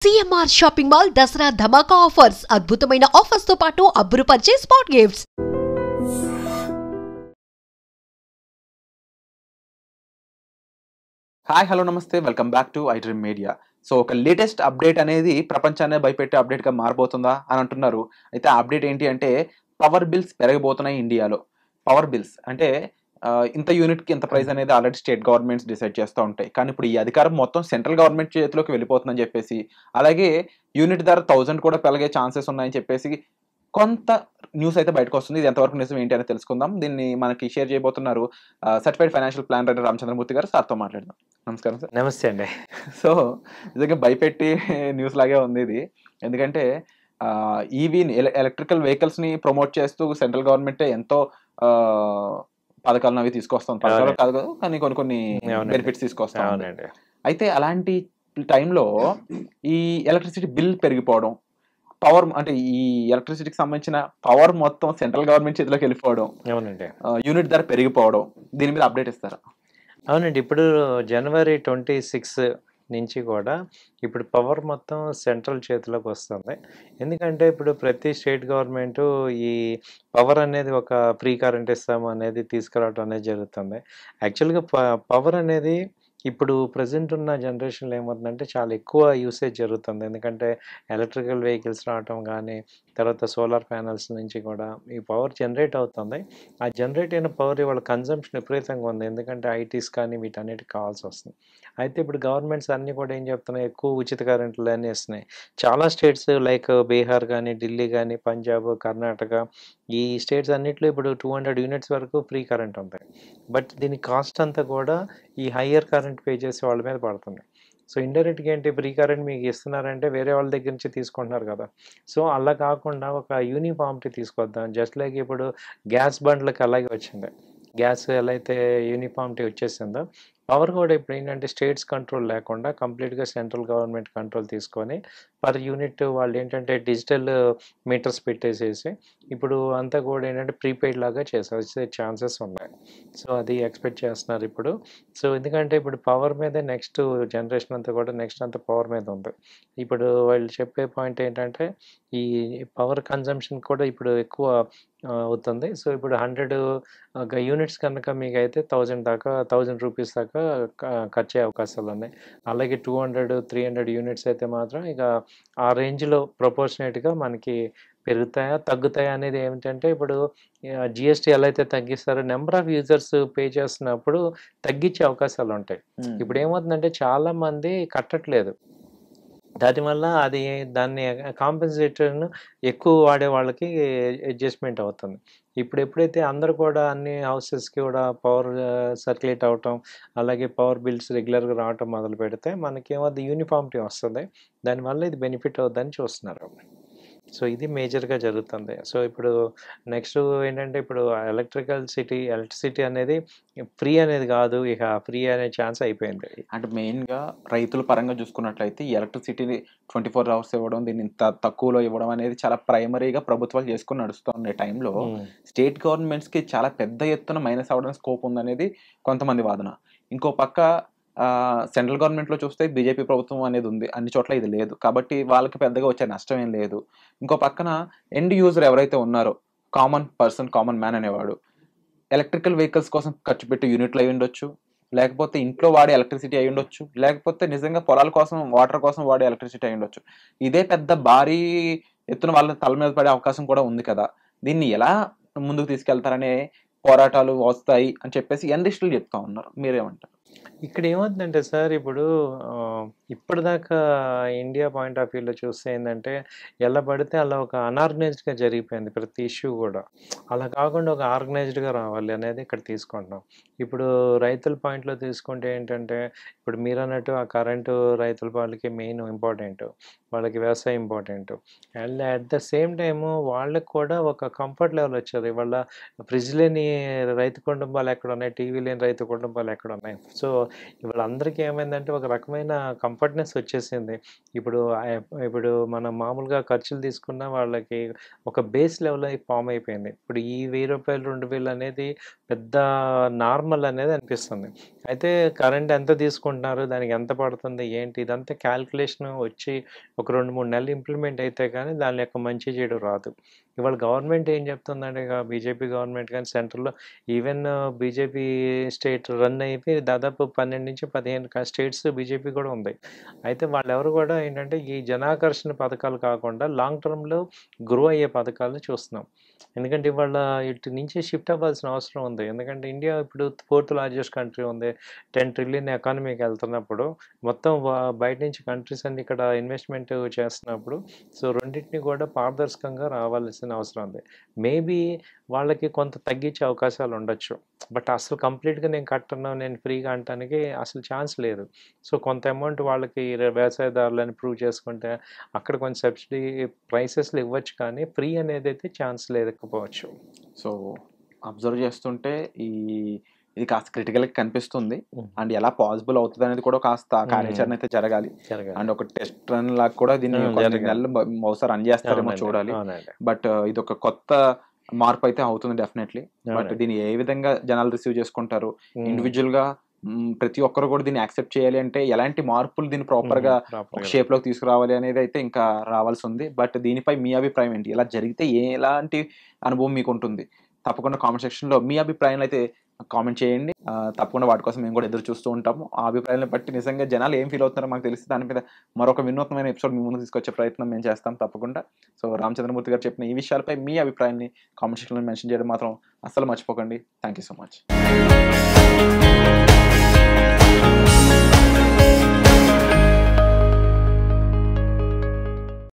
CMR shopping mall Dasara ధమాకా offers అద్భుతమైన offers తో పాటు అబ్బురుపరిచే స్పాట్ గిఫ్ట్స్. హాయ్ హలో నమస్తే welcome back to iDream media. So ఒక లేటెస్ట్ అప్డేట్ అనేది ప్రపంచాన్ని భయపెట్టే అప్డేట్గా మారబోతుందా అని అంటున్నారు. అయితే ఆ అప్డేట్ ఏంటి అంటే పవర్ బిల్స్ పెరగబోతున్నాయి ఇండియాలో. పవర్ బిల్స్ అంటే ఇంత యూనిట్కి ఇంత ప్రైస్ అనేది ఆల్రెడీ స్టేట్ గవర్నమెంట్స్ డిసైడ్ చేస్తూ ఉంటాయి. కానీ ఇప్పుడు ఈ అధికారం మొత్తం సెంట్రల్ గవర్నమెంట్ చేతిలోకి వెళ్ళిపోతుందని చెప్పేసి, అలాగే యూనిట్ ధర 1000 కూడా పెరిగే ఛాన్సెస్ ఉన్నాయని చెప్పేసి కొంత న్యూస్ అయితే బయటకు వస్తుంది. ఇది ఎంతవరకు నిజం ఏంటి అని తెలుసుకుందాం. దీన్ని మనకి షేర్ చేయబోతున్నారు సర్టిఫైడ్ ఫైనాన్షియల్ ప్లానర్ రామచంద్రమూర్తి గారు. సార్తో మాట్లాడదాం. నమస్కారం సార్. నమస్తే అండి. సో నిజంగా భయపెట్టి న్యూస్ లాగే ఉంది ఇది. ఎందుకంటే ఈవీని ఎలక్ట్రికల్ వెహికల్స్ని ప్రమోట్ చేస్తూ సెంట్రల్ గవర్నమెంటే ఎంతో పథకాలను అవి తీసుకొస్తాం. పథకాలు కాదు కానీ కొన్ని బెనిఫిట్స్ తీసుకొస్తాం. అయితే అలాంటి టైంలో ఈ ఎలక్ట్రిసిటీ బిల్ పెరిగిపోవడం, పవర్ అంటే ఈ ఎలక్ట్రిసిటీకి సంబంధించిన పవర్ మొత్తం సెంట్రల్ గవర్నమెంట్ చేతిలోకి వెళ్ళిపోవడం, అవునండి, యూనిట్ ధర పెరిగిపోవడం, దీని మీద అప్డేట్ ఇస్తారా? అవునండి. ఇప్పుడు జనవరి 26 నుంచి కూడా ఇప్పుడు పవర్ మొత్తం సెంట్రల్ చేతిలోకి వస్తుంది. ఎందుకంటే ఇప్పుడు ప్రతి స్టేట్ గవర్నమెంటు ఈ పవర్ అనేది ఒక ఫ్రీ కరెంట్ ఇస్తాము అనేది తీసుకురావడం అనేది జరుగుతుంది. యాక్చువల్గా పవర్ అనేది ఇప్పుడు ప్రజెంట్ ఉన్న జనరేషన్లో ఏమవుతుందంటే చాలా ఎక్కువ యూసేజ్ జరుగుతుంది. ఎందుకంటే ఎలక్ట్రికల్ వెహికల్స్ రావటం కానీ, తర్వాత సోలార్ ప్యానల్స్ నుంచి కూడా ఈ పవర్ జనరేట్ అవుతుంది. ఆ జనరేట్ అయిన పవర్ ఇవాళ కన్జంప్షన్ విపరీతంగా ఉంది. ఎందుకంటే ఐటీస్ కానీ వీటన్నిటికి కావాల్సి వస్తుంది. అయితే ఇప్పుడు గవర్నమెంట్స్ అన్నీ కూడా ఏం చెప్తున్నాయి, ఎక్కువ ఉచిత కరెంట్లు అన్నీ ఇస్తున్నాయి. చాలా స్టేట్స్ లైక్ బీహార్ కానీ, ఢిల్లీ కానీ, పంజాబ్, కర్ణాటక ఈ స్టేట్స్ అన్నింటిలో ఇప్పుడు 200 యూనిట్స్ వరకు ఫ్రీ కరెంట్ ఉంది. బట్ దీని కాస్ట్ అంతా కూడా ఈ హయ్యర్ కరెంట్ పే చేసే వాళ్ళ మీద పడుతుంది. సో ఇండైరెక్ట్గా ఏంటి, ఫ్రీ కరెంట్ మీకు ఇస్తున్నారంటే వేరే వాళ్ళ దగ్గర నుంచి తీసుకుంటున్నారు కదా. సో అలా కాకుండా ఒక యూనిఫామ్టీ తీసుకొద్దాం. జస్ట్ లైక్ ఇప్పుడు గ్యాస్ బండ్లకు అలాగే వచ్చింది. గ్యాస్ ఎలా అయితే యూనిఫామ్టీ వచ్చేసిందో, పవర్ కూడా ఇప్పుడు ఏంటంటే స్టేట్స్ కంట్రోల్ లేకుండా కంప్లీట్గా సెంట్రల్ గవర్నమెంట్ కంట్రోల్ తీసుకొని పర్ యూనిట్ వాళ్ళు ఏంటంటే డిజిటల్ మీటర్స్ పెట్టేసేసి ఇప్పుడు అంతా కూడా ఏంటంటే ప్రీపెయిడ్ లాగా చేసే ఛాన్సెస్ ఉన్నాయి. సో అది ఎక్స్పెక్ట్ చేస్తున్నారు ఇప్పుడు. సో ఎందుకంటే ఇప్పుడు పవర్ మీద నెక్స్ట్ జనరేషన్ అంతా కూడా నెక్స్ట్ అంతా పవర్ మీద ఉంది. ఇప్పుడు వాళ్ళు చెప్పే పాయింట్ ఏంటంటే ఈ పవర్ కన్జంప్షన్ కూడా ఇప్పుడు ఎక్కువ అవుతుంది. సో ఇప్పుడు 100 యూనిట్స్ కనుక మీకు అయితే 1000 రూపీస్ దాకా ఖర్చు అయ్యే అవకాశాలు ఉన్నాయి. అలాగే 200, 300 యూనిట్స్ అయితే మాత్రం ఇక ఆ రేంజ్లో ప్రపోర్షనేట్గా మనకి పెరుగుతాయా తగ్గుతాయా అనేది ఏమిటంటే ఇప్పుడు జిఎస్టీ ఎలా అయితే తగ్గిస్తారో నెంబర్ ఆఫ్ యూజర్స్ పే చేస్తున్నప్పుడు తగ్గించే అవకాశాలు ఉంటాయి. ఇప్పుడు ఏమవుతుందంటే చాలామంది కట్టట్లేదు. దానివల్ల దాన్ని కాంపెన్సేటర్ను ఎక్కువ వాడే వాళ్ళకి అడ్జస్ట్మెంట్ అవుతుంది. ఇప్పుడు ఎప్పుడైతే అందరూ కూడా అన్ని హౌసెస్కి కూడా పవర్ సర్క్యులేట్ అవటం, అలాగే పవర్ బిల్స్ రెగ్యులర్గా రావటం మొదలు పెడితే మనకేమవుతుంది, యూనిఫామిటీ వస్తుంది. దానివల్ల ఇది బెనిఫిట్ అవుతుందని చూస్తున్నారు. సో ఇది మేజర్గా జరుగుతుంది. సో ఇప్పుడు నెక్స్ట్ ఏంటంటే ఇప్పుడు ఎలక్ట్రిసిటీ అనేది ఫ్రీ అనేది కాదు, ఇక ఫ్రీ అనే ఛాన్స్ అయిపోయింది. అంటే మెయిన్గా రైతుల పరంగా చూసుకున్నట్లయితే ఈ ఎలక్ట్రిసిటీని 24 అవర్స్ ఇవ్వడం, దీన్ని ఇంత తక్కువలో ఇవ్వడం అనేది చాలా ప్రైమరీగా ప్రభుత్వాలు చేసుకుని నడుస్తున్న టైంలో స్టేట్ గవర్నమెంట్స్కి చాలా పెద్ద ఎత్తున మైనస్ అవ్వడం స్కోప్ ఉందనేది కొంతమంది వాదన. ఇంకో పక్క సెంట్రల్ గవర్నమెంట్లో చూస్తే బీజేపీ ప్రభుత్వం అనేది ఉంది, అన్ని చోట్ల ఇది లేదు. కాబట్టి వాళ్ళకి పెద్దగా వచ్చే నష్టం ఏం లేదు. ఇంకో పక్కన ఎండ్ యూజర్ ఎవరైతే ఉన్నారో, కామన్ పర్సన్, కామన్ మ్యాన్ అనేవాడు ఎలక్ట్రికల్ వెహికల్స్ కోసం ఖర్చు పెట్టి యూనిట్లు అయి ఉండొచ్చు, లేకపోతే ఇంట్లో వాడే ఎలక్ట్రిసిటీ అయి ఉండొచ్చు, లేకపోతే నిజంగా పొలాల కోసం వాటర్ కోసం వాడే ఎలక్ట్రిసిటీ అయి ఉండొచ్చు. ఇదే పెద్ద భారీ ఎత్తున వాళ్ళ తల మీద పడే అవకాశం కూడా ఉంది కదా. దీన్ని ఎలా ముందుకు తీసుకెళ్తారనే పోరాటాలు వస్తాయి అని చెప్పేసి ఎనలిస్టులు చెప్తా ఉన్నారు. మీరేమంటారు? ఇక్కడ ఏమవుతుందంటే సార్, ఇప్పుడు ఇప్పటిదాకా ఇండియా పాయింట్ ఆఫ్ వ్యూలో చూస్తే ఏంటంటే ఎలా పడితే అలా ఒక అన్ఆర్గనైజ్డ్గా జరిగిపోయింది ప్రతి ఇష్యూ కూడా. అలా కాకుండా ఒక ఆర్గనైజ్డ్గా రావాలి అనేది ఇక్కడ తీసుకుంటున్నాం. ఇప్పుడు రైతుల పాయింట్లో తీసుకుంటే ఏంటంటే ఇప్పుడు మీరు అన్నట్టు ఆ కరెంటు రైతుల వాళ్ళకి మెయిన్ ఇంపార్టెంట్, వాళ్ళకి వ్యవసాయం important. And at the same time వాళ్ళకి కూడా ఒక కంఫర్ట్ లెవెల్ వచ్చేది. వాళ్ళ ఫ్రిడ్జ్ లేని రైతు కుటుంబాలు ఎక్కడ ఉన్నాయి, టీవీ లేని రైతు కుటుంబాలు ఎక్కడ ఉన్నాయి. సో వాళ్ళందరికీ ఏమైందంటే ఒక రకమైన కంఫర్ట్‌నెస్ వచ్చేసింది. ఇప్పుడు ఇప్పుడు మనం మామూలుగా ఖర్చులు తీసుకున్న వాళ్ళకి ఒక బేస్ లెవెల్ ఫార్మ్ అయిపోయింది. ఇప్పుడు ఈ రూ. 1000, 2000 అనేది పెద్ద నార్మల్ అనేది అనిపిస్తుంది. అయితే కరెంట్ ఎంత తీసుకుంటున్నారు? దానికి ఎంత పడుతుంది? ఏంటి? ఇదంతా క్యాలిక్యులేషన్ వచ్చి ఒక 2, 3 నెలలు ఇంప్లిమెంట్ అయితే కానీ దాని యొక్క మంచి చెడు రాదు. ఇవాళ గవర్నమెంట్ ఏం చెప్తుందంటే బీజేపీ గవర్నమెంట్ కానీ సెంట్రల్‌లో ఈవెన్ బీజేపీ స్టేట్ రన్ అయిపోయి దాదాపు 12-15 స్టేట్స్ బీజేపీ కూడా ఉంది. అయితే వాళ్ళెవరు కూడా ఏంటంటే ఈ జనాకర్షణ పథకాలు కాకుండా లాంగ్ టర్మ్‌లో గ్రో అయ్యే పథకాలు చూస్తున్నాం. ఎందుకంటే ఇవాళ ఇటు నుంచి షిఫ్ట్ అవ్వాల్సిన అవసరం ఉంది. ఎందుకంటే ఇండియా ఇప్పుడు 4th లార్జెస్ట్ కంట్రీ ఉంది. 10 ట్రిలియన్ ఎకానమీకి వెళ్తున్నప్పుడు మొత్తం బయట నుంచి కంట్రీస్ అన్ని ఇక్కడ ఇన్వెస్ట్మెంట్ చేస్తున్నప్పుడు సో రెండింటిని కూడా పారదర్శకంగా రావాల్సిన అవసరం ఉంది. మేబీ వాళ్ళకి కొంత తగ్గించే అవకాశాలు ఉండొచ్చు. బట్ అసలు కంప్లీట్‌గా నేను కట్టను, నేను ఫ్రీగా అనటానికి అసలు ఛాన్స్ లేదు. సో కొంత అమౌంట్ వాళ్ళకి వ్యవసాయదారులని ప్రూవ్ చేసుకుంటే అక్కడ కొంచెం సబ్సిడీ ప్రైసెస్‌లో ఇవ్వచ్చు కానీ ఫ్రీ అనేదైతే ఛాన్స్ లేకపోవచ్చు. సో అబ్జర్వ్ చేస్తుంటే ఇది కాస్త క్రిటికల్‌గా కనిపిస్తుంది. అండ్ ఎలా పాసిబుల్ అవుతది అనేది కూడా కాస్త కార్యాచరణ అయితే జరగాలి. అండ్ ఒక టెస్ట్ రన్ లాగా కూడా దీన్ని కొన్ని నెలలు బహుశా రన్ చేస్తారేమో చూడాలి. బట్ ఇదొక కొత్త మార్పు అయితే అవుతుంది డెఫినెట్లీ. బట్ దీన్ని ఏ విధంగా జనాలు రిసీవ్ చేసుకుంటారు, ఇండివిజువల్ గా ప్రతి ఒక్కరు కూడా దీన్ని యాక్సెప్ట్ చేయాలి అంటే ఎలాంటి మార్పులు దీన్ని ప్రాపర్ గా ఒక షేప్ లోకి తీసుకురావాలి అనేది అయితే ఇంకా రావాల్సి ఉంది. బట్ దీనిపై మీ అభిప్రాయం ఏంటి? ఇలా జరిగితే ఎలాంటి అనుభవం మీకు ఉంటుంది? తప్పకుండా కామెంట్ సెక్షన్ లో మీ అభిప్రాయాలు అయితే కామెంట్ చేయండి. తప్పకుండా వాటి కోసం మేము కూడా ఎదురు చూస్తూ ఉంటాము. ఆ అభిప్రాయాలను బట్టి నిజంగా జనాలు ఏం ఫీల్ అవుతున్నారో మాకు తెలిసి దాని మీద మరొక వినూత్నమైన ఎపిసోడ్ మీ ముందు తీసుకొచ్చే ప్రయత్నం మేము చేస్తాం తప్పకుండా. సో రామచంద్రమూర్తి గారు చెప్పిన ఈ విషయాలపై మీ అభిప్రాయాన్ని కామెంట్ సెక్షన్లో మెన్షన్ చేయడం మాత్రం అస్సలు మర్చిపోకండి. Thank you so much.